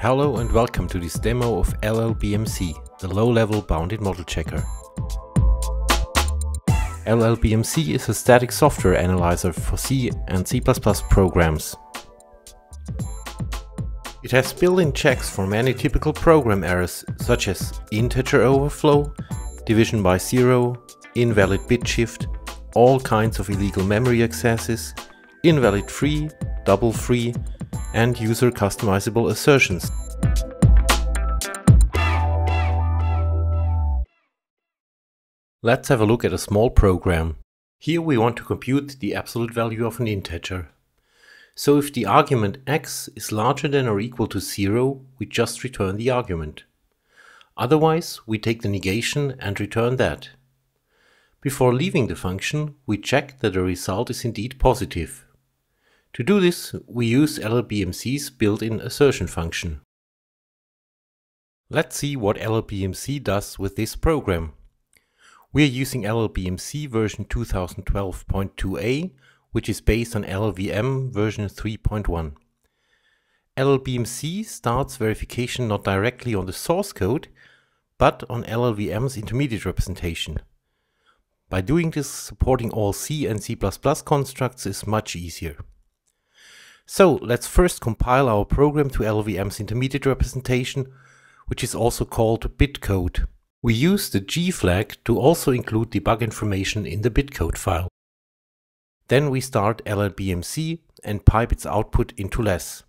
Hello and welcome to this demo of LLBMC, the low-level bounded model checker. LLBMC is a static software analyzer for C and C++ programs. It has built-in checks for many typical program errors such as integer overflow, division by zero, invalid bit shift, all kinds of illegal memory accesses, invalid free, double free, and user customizable assertions. Let's have a look at a small program. Here we want to compute the absolute value of an integer. So if the argument x is larger than or equal to 0, we just return the argument. Otherwise, we take the negation and return that. Before leaving the function, we check that the result is indeed positive. To do this, we use LLBMC's built-in assertion function. Let's see what LLBMC does with this program. We are using LLBMC version 2012.2a, which is based on LLVM version 3.1. LLBMC starts verification not directly on the source code, but on LLVM's intermediate representation. By doing this, supporting all C and C++ constructs is much easier. So let's first compile our program to LLVM's intermediate representation, which is also called bitcode. We use the G flag to also include debug information in the bitcode file. Then we start LLBMC and pipe its output into less.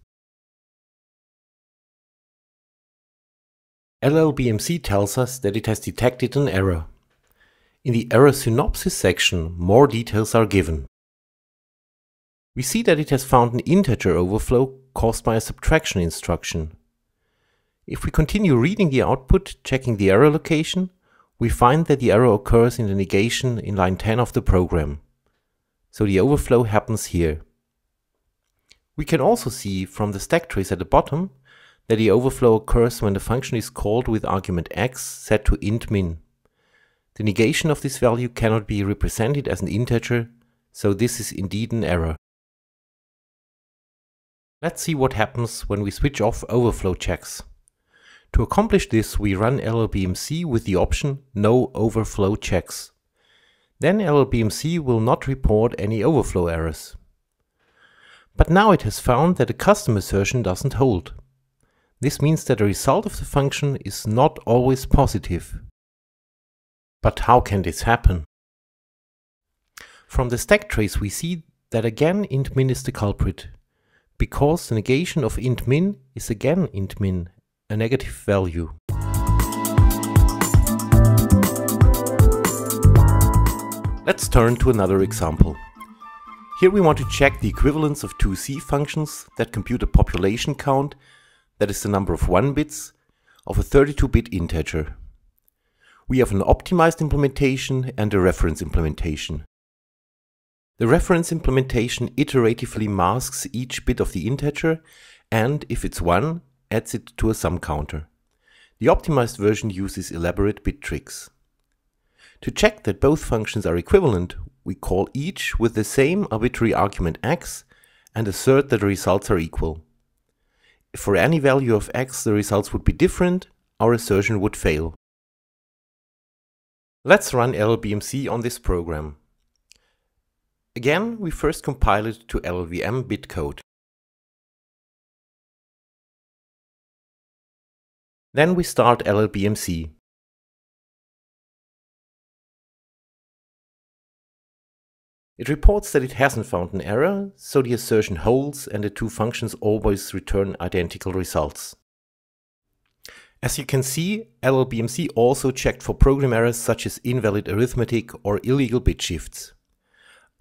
LLBMC tells us that it has detected an error. In the error synopsis section, more details are given. We see that it has found an integer overflow caused by a subtraction instruction. If we continue reading the output, checking the error location, we find that the error occurs in the negation in line 10 of the program. So the overflow happens here. We can also see from the stack trace at the bottom that the overflow occurs when the function is called with argument x set to int min. The negation of this value cannot be represented as an integer, so this is indeed an error. Let's see what happens when we switch off overflow checks. To accomplish this, we run LLBMC with the option No Overflow Checks. Then LLBMC will not report any overflow errors. But now it has found that the custom assertion doesn't hold. This means that the result of the function is not always positive. But how can this happen? From the stack trace we see that again int min is the culprit, because the negation of int min is again int min, a negative value. Let's turn to another example. Here we want to check the equivalence of two C functions that compute a population count, that is the number of 1 bits, of a 32-bit integer. We have an optimized implementation and a reference implementation. The reference implementation iteratively masks each bit of the integer and, if it's 1, adds it to a sum counter. The optimized version uses elaborate bit tricks. To check that both functions are equivalent, we call each with the same arbitrary argument x and assert that the results are equal. If for any value of x the results would be different, our assertion would fail. Let's run LLBMC on this program. Again, we first compile it to LLVM bitcode. Then we start LLBMC. It reports that it hasn't found an error, so the assertion holds and the two functions always return identical results. As you can see, LLBMC also checked for program errors such as invalid arithmetic or illegal bit shifts.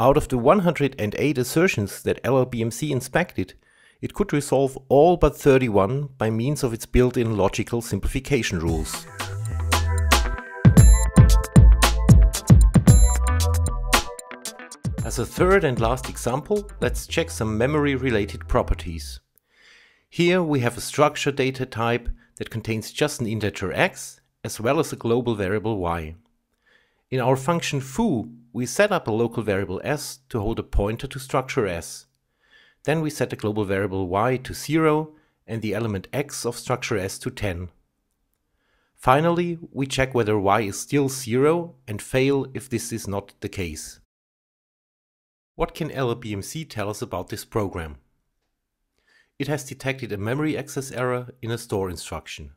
Out of the 108 assertions that LLBMC inspected, it could resolve all but 31 by means of its built-in logical simplification rules. As a third and last example, let's check some memory-related properties. Here we have a structure data type that contains just an integer x as well as a global variable y. In our function foo, we set up a local variable s to hold a pointer to structure s. Then we set the global variable y to 0 and the element x of structure S to 10. Finally, we check whether y is still 0 and fail if this is not the case. What can LLBMC tell us about this program? It has detected a memory access error in a store instruction.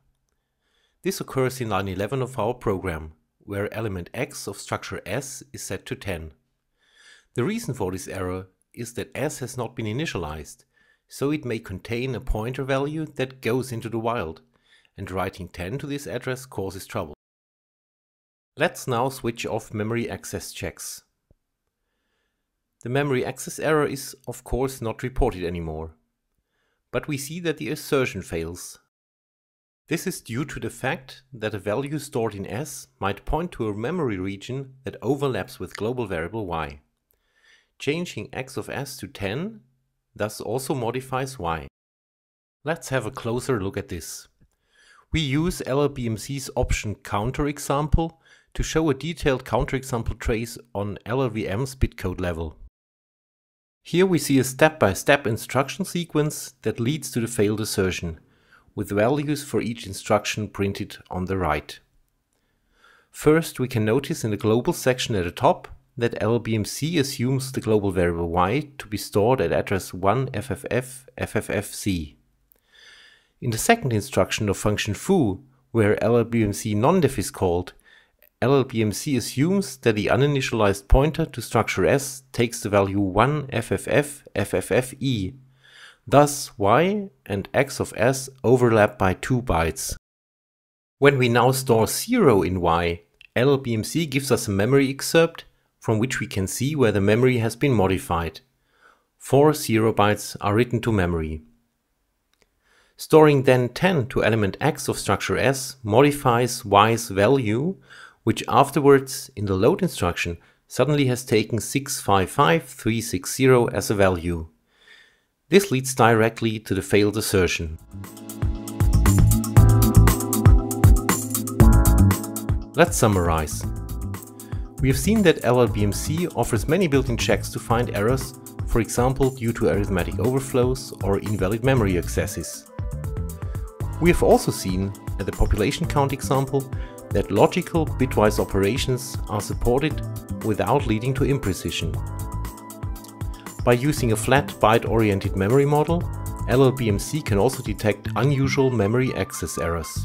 This occurs in line 11 of our program, where element x of structure S is set to 10. The reason for this error is that S has not been initialized, so it may contain a pointer value that goes into the wild, and writing 10 to this address causes trouble. Let's now switch off memory access checks. The memory access error is of course not reported anymore, but we see that the assertion fails. This is due to the fact that a value stored in S might point to a memory region that overlaps with global variable y. Changing x of S to 10 thus also modifies y. Let's have a closer look at this. We use LLBMC's option counter example to show a detailed counterexample trace on LLVM's bitcode level. Here we see a step-by-step instruction sequence that leads to the failed assertion, with values for each instruction printed on the right. First, we can notice in the global section at the top that LLBMC assumes the global variable y to be stored at address 1FFF/FFFC. In the second instruction of function foo, where LLBMC nondef is called, LLBMC assumes that the uninitialized pointer to structure S takes the value 1FFF/FFFE. Thus, y and x of S overlap by 2 bytes. When we now store 0 in y, LLBMC gives us a memory excerpt from which we can see where the memory has been modified. 4 0 bytes are written to memory. Storing then 10 to element x of structure S modifies y's value, which afterwards, in the load instruction, suddenly has taken 655360 as a value. This leads directly to the failed assertion. Let's summarize. We have seen that LLBMC offers many built-in checks to find errors, for example due to arithmetic overflows or invalid memory accesses. We have also seen, at the population count example, that logical bitwise operations are supported without leading to imprecision. By using a flat byte-oriented memory model, LLBMC can also detect unusual memory access errors.